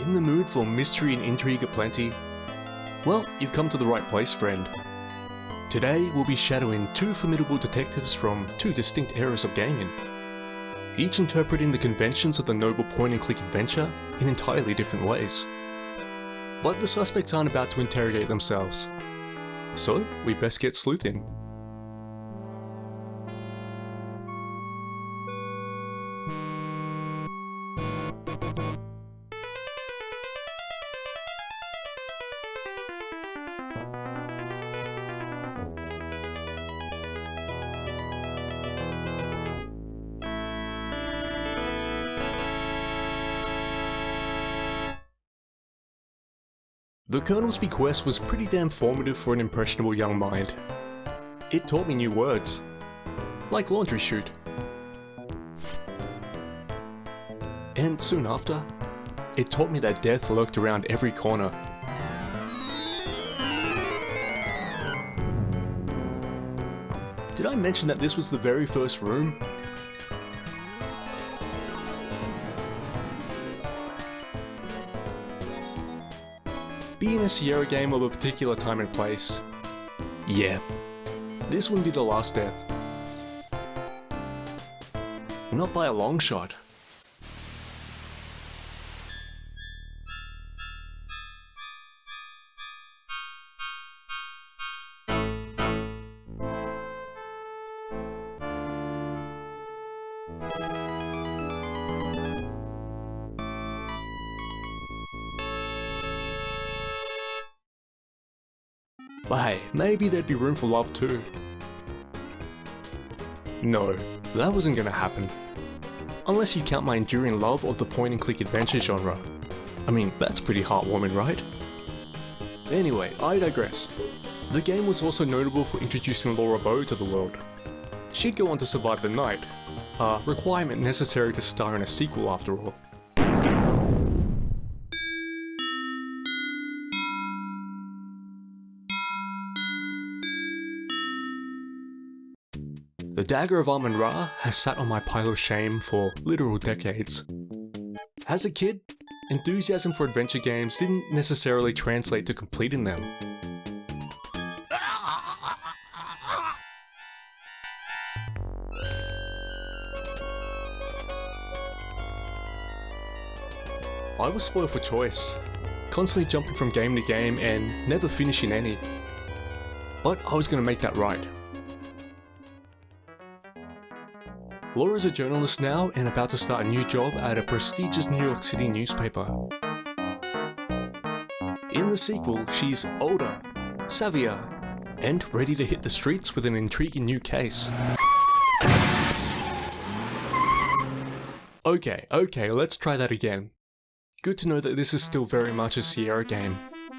In the mood for mystery and intrigue aplenty? Well, you've come to the right place, friend. Today we'll be shadowing two formidable detectives from two distinct eras of gaming, each interpreting the conventions of the noble point-and-click adventure in entirely different ways. But the suspects aren't about to interrogate themselves, so we best get sleuthing. The Colonel's bequest was pretty damn formative for an impressionable young mind. It taught me new words, like laundry chute. And soon after, it taught me that death lurked around every corner. Did I mention that this was the very first room? Being a Sierra game of a particular time and place, yeah, this wouldn't be the last death. Not by a long shot. But hey, maybe there'd be room for love too. No, that wasn't gonna happen. Unless you count my enduring love of the point-and-click adventure genre. I mean, that's pretty heartwarming, right? Anyway, I digress. The game was also notable for introducing Laura Bow to the world. She'd go on to survive the night, a requirement necessary to star in a sequel after all. The Dagger of Amon Ra has sat on my pile of shame for literal decades. As a kid, enthusiasm for adventure games didn't necessarily translate to completing them. I was spoiled for choice, constantly jumping from game to game and never finishing any. But I was going to make that right. Laura's a journalist now and about to start a new job at a prestigious New York City newspaper. In the sequel, she's older, savvier, and ready to hit the streets with an intriguing new case. Okay, let's try that again. Good to know that this is still very much a Sierra game.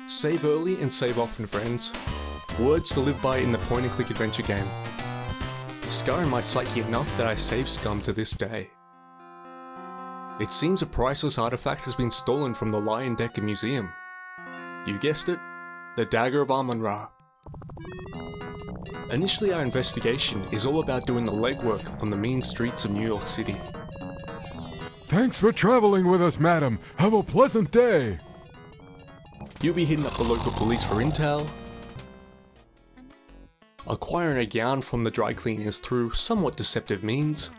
Save early and save often, friends. Words to live by in the point-and-click adventure game. Scarring my psyche enough that I save scum to this day. It seems a priceless artifact has been stolen from the Lion Decker Museum. You guessed it, the Dagger of Amon Ra. Initially, our investigation is all about doing the legwork on the mean streets of New York City. Thanks for traveling with us, madam. Have a pleasant day. You'll be hitting up the local police for intel, acquiring a gown from the dry cleaners through somewhat deceptive means,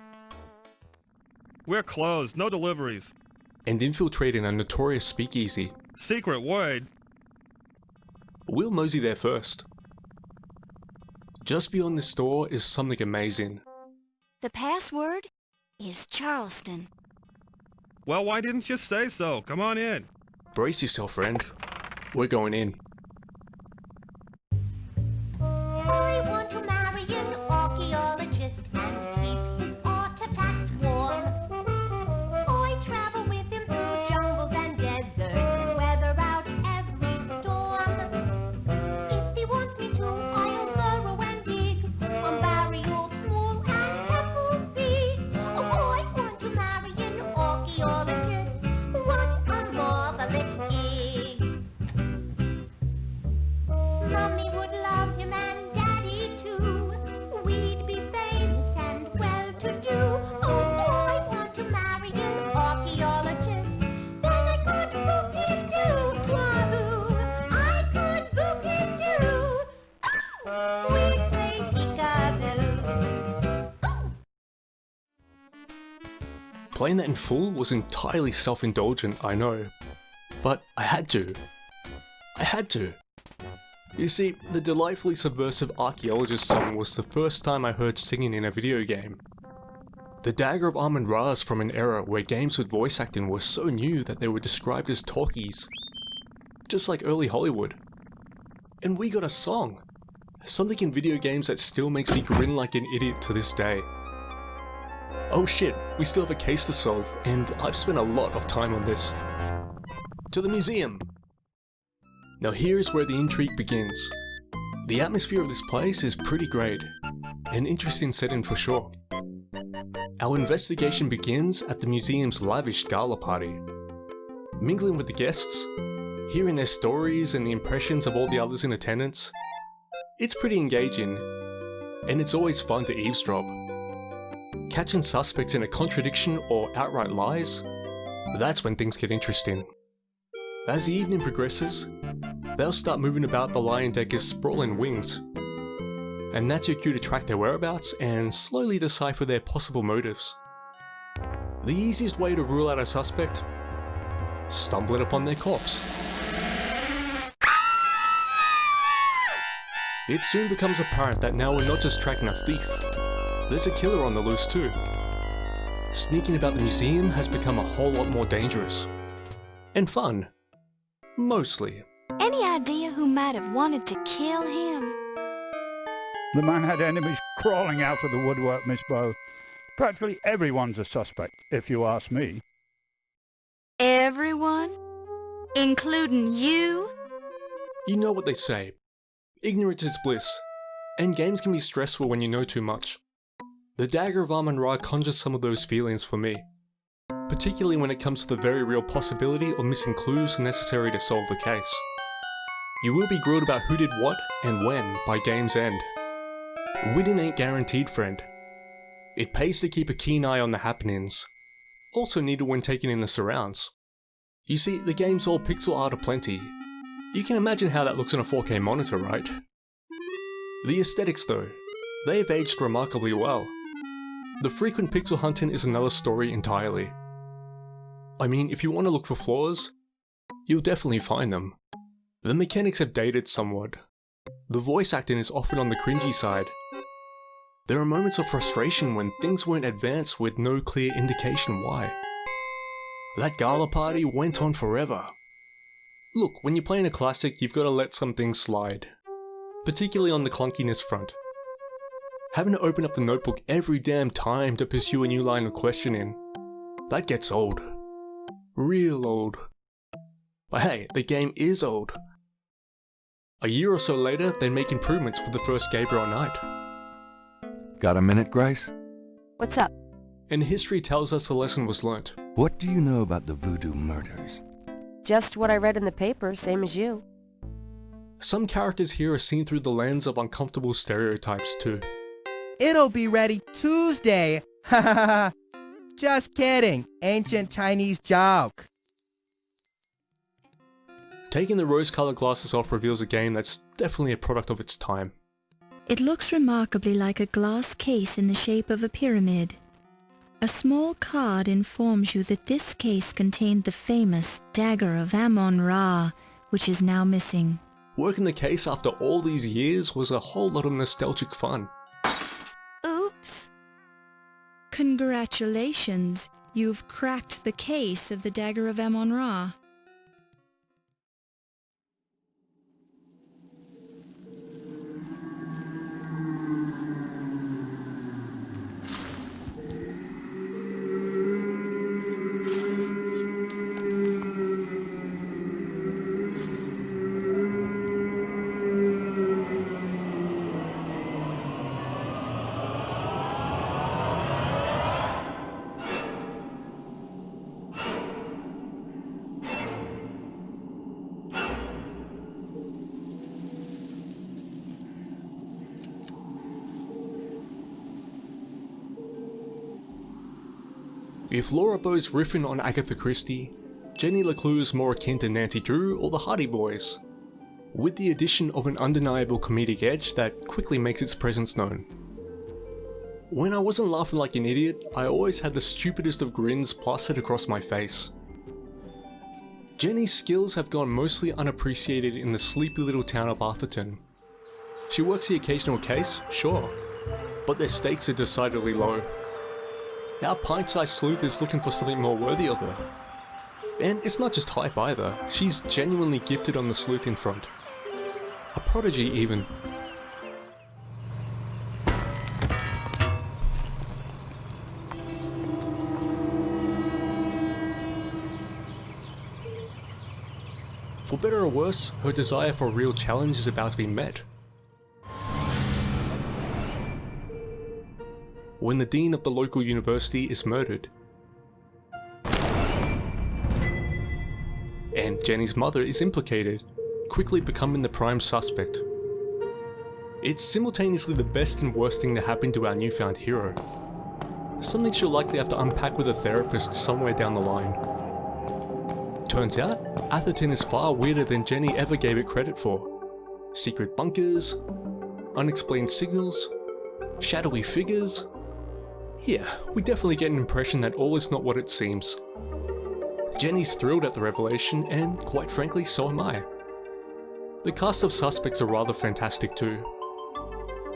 We're closed, no deliveries. and infiltrating a notorious speakeasy. Secret word. We'll mosey there first. Just beyond this door is something amazing. The password is Charleston. Well, why didn't you say so? Come on in. Brace yourself, friend. We're going in. I want to marry an archaeologist and keep his artifacts warm. I travel with him through jungles and deserts and weather out every storm. If he wants me to, I'll burrow and dig on burials small and pebble big. Oh, I want to marry an archaeologist. What a marvelous gig. Playing that in full was entirely self-indulgent, I know, but I had to. I had to. You see, the delightfully subversive archaeologist song was the first time I heard singing in a video game. The Dagger of Amon Ra is from an era where games with voice acting were so new that they were described as talkies. Just like early Hollywood. And we got a song. Something in video games that still makes me grin like an idiot to this day. Oh shit, we still have a case to solve, and I've spent a lot of time on this. To the museum! Now here's where the intrigue begins. The atmosphere of this place is pretty great. An interesting setting for sure. Our investigation begins at the museum's lavish gala party. Mingling with the guests, hearing their stories and the impressions of all the others in attendance, it's pretty engaging, and it's always fun to eavesdrop. Catching suspects in a contradiction or outright lies, that's when things get interesting. As the evening progresses, they'll start moving about the Lion Decker's sprawling wings, and that's your cue to track their whereabouts and slowly decipher their possible motives. The easiest way to rule out a suspect? Stumbling upon their corpse. It soon becomes apparent that now we're not just tracking a thief, there's a killer on the loose too. Sneaking about the museum has become a whole lot more dangerous. And fun. Mostly. Any idea who might have wanted to kill him? The man had enemies crawling out of the woodwork, Miss Bow. Practically everyone's a suspect, if you ask me. Everyone? Including you? You know what they say. Ignorance is bliss, and games can be stressful when you know too much. The Dagger of Amon Ra conjures some of those feelings for me, particularly when it comes to the very real possibility of missing clues necessary to solve the case. You will be grilled about who did what and when by game's end. Winning ain't guaranteed, friend. It pays to keep a keen eye on the happenings, also needed when taking in the surrounds. You see, the game's all pixel art aplenty. You can imagine how that looks on a 4K monitor, right? The aesthetics though, they've aged remarkably well. The frequent pixel hunting is another story entirely. I mean, if you want to look for flaws, you'll definitely find them. The mechanics have dated somewhat. The voice acting is often on the cringy side. There are moments of frustration when things weren't advanced with no clear indication why. That gala party went on forever. Look, when you're playing a classic, you've got to let some things slide. Particularly on the clunkiness front. Having to open up the notebook every damn time to pursue a new line of questioning, that gets old. Real old. But hey, the game is old. A year or so later, they make improvements with the first Gabriel Knight. Got a minute, Grace? What's up? And history tells us the lesson was learnt. What do you know about the voodoo murders? Just what I read in the paper, same as you. Some characters here are seen through the lens of uncomfortable stereotypes too. It'll be ready Tuesday. Ha ha ha. Just kidding. Ancient Chinese joke. Taking the rose-colored glasses off reveals a game that's definitely a product of its time. It looks remarkably like a glass case in the shape of a pyramid. A small card informs you that this case contained the famous Dagger of Amon Ra, which is now missing. Working the case after all these years was a whole lot of nostalgic fun. Oops. Congratulations, you've cracked the case of the Dagger of Amon Ra. If Laura Bow's riffing on Agatha Christie, Jenny LeClue is more akin to Nancy Drew or the Hardy Boys, with the addition of an undeniable comedic edge that quickly makes its presence known. When I wasn't laughing like an idiot, I always had the stupidest of grins plastered across my face. Jenny's skills have gone mostly unappreciated in the sleepy little town of Arthurton. She works the occasional case, sure, but their stakes are decidedly low. Our pint-sized sleuth is looking for something more worthy of her. And it's not just hype either, she's genuinely gifted on the sleuthing front. A prodigy even. For better or worse, her desire for a real challenge is about to be met. When the dean of the local university is murdered. And Jenny's mother is implicated, quickly becoming the prime suspect. It's simultaneously the best and worst thing to happen to our newfound hero. Something she'll likely have to unpack with a therapist somewhere down the line. Turns out, Atherton is far weirder than Jenny ever gave it credit for. Secret bunkers, unexplained signals, shadowy figures. Yeah, we definitely get an impression that all is not what it seems. Jenny's thrilled at the revelation, and quite frankly, so am I. The cast of suspects are rather fantastic too.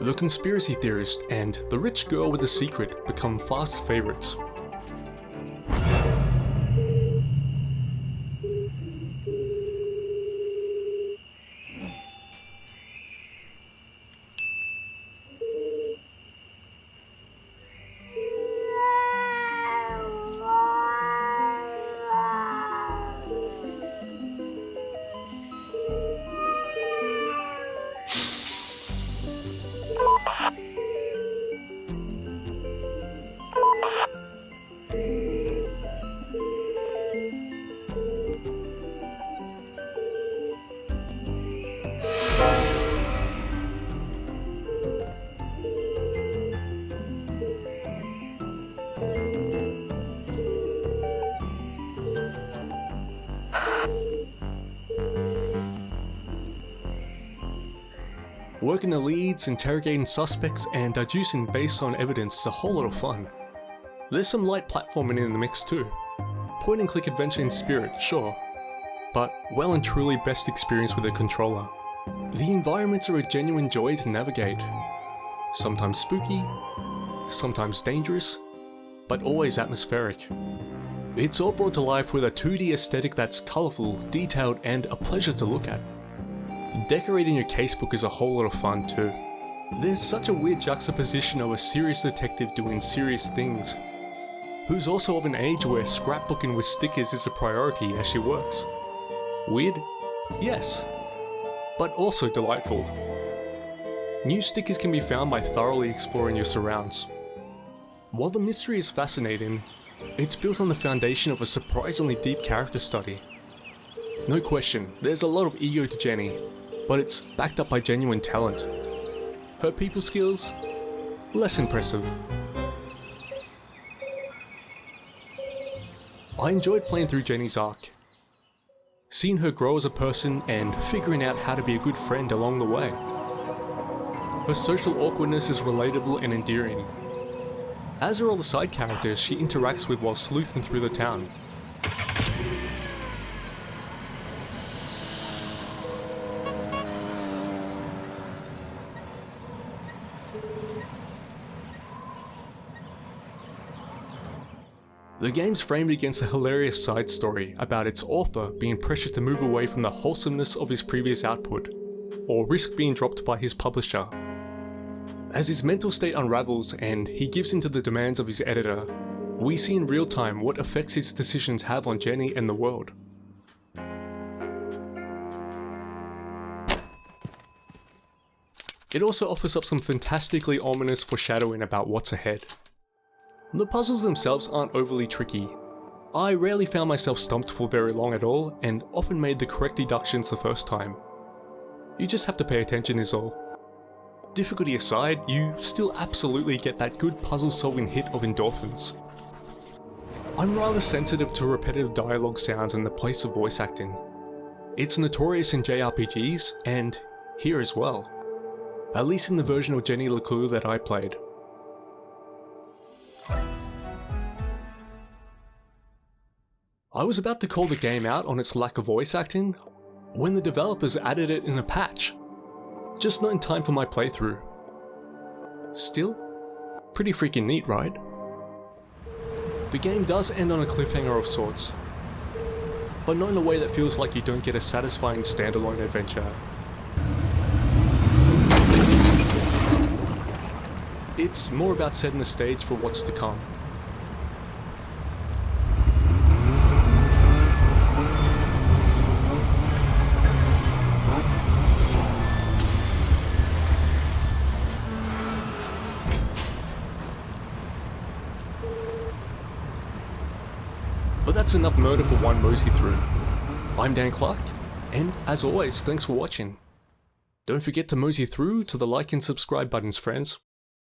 The conspiracy theorist and the rich girl with a secret become fast favourites. Working the leads, interrogating suspects, and deducing based on evidence is a whole lot of fun. There's some light platforming in the mix too. Point and click adventure in spirit, sure, but well and truly best experience with a controller. The environments are a genuine joy to navigate. Sometimes spooky, sometimes dangerous, but always atmospheric. It's all brought to life with a 2D aesthetic that's colourful, detailed, and a pleasure to look at. Decorating your casebook is a whole lot of fun too. There's such a weird juxtaposition of a serious detective doing serious things, who's also of an age where scrapbooking with stickers is a priority as she works. Weird? Yes. But also delightful. New stickers can be found by thoroughly exploring your surrounds. While the mystery is fascinating, it's built on the foundation of a surprisingly deep character study. No question, there's a lot of ego to Jenny, but it's backed up by genuine talent. Her people skills? Less impressive. I enjoyed playing through Jenny's arc. Seeing her grow as a person and figuring out how to be a good friend along the way. Her social awkwardness is relatable and endearing. As are all the side characters she interacts with while sleuthing through the town. The game's framed against a hilarious side story about its author being pressured to move away from the wholesomeness of his previous output, or risk being dropped by his publisher. As his mental state unravels and he gives in to the demands of his editor, we see in real time what effects his decisions have on Jenny and the world. It also offers up some fantastically ominous foreshadowing about what's ahead. The puzzles themselves aren't overly tricky. I rarely found myself stumped for very long at all, and often made the correct deductions the first time. You just have to pay attention is all. Difficulty aside, you still absolutely get that good puzzle solving hit of endorphins. I'm rather sensitive to repetitive dialogue sounds in the place of voice acting. It's notorious in JRPGs, and here as well. At least in the version of Jenny LeClue that I played. I was about to call the game out on its lack of voice acting when the developers added it in a patch. Just not in time for my playthrough. Still, pretty freaking neat, right? The game does end on a cliffhanger of sorts, but not in a way that feels like you don't get a satisfying standalone adventure. It's more about setting the stage for what's to come. But that's enough murder for one Mosey Through. I'm Dan Clarke, and as always, thanks for watching. Don't forget to Mosey Through to the like and subscribe buttons, friends.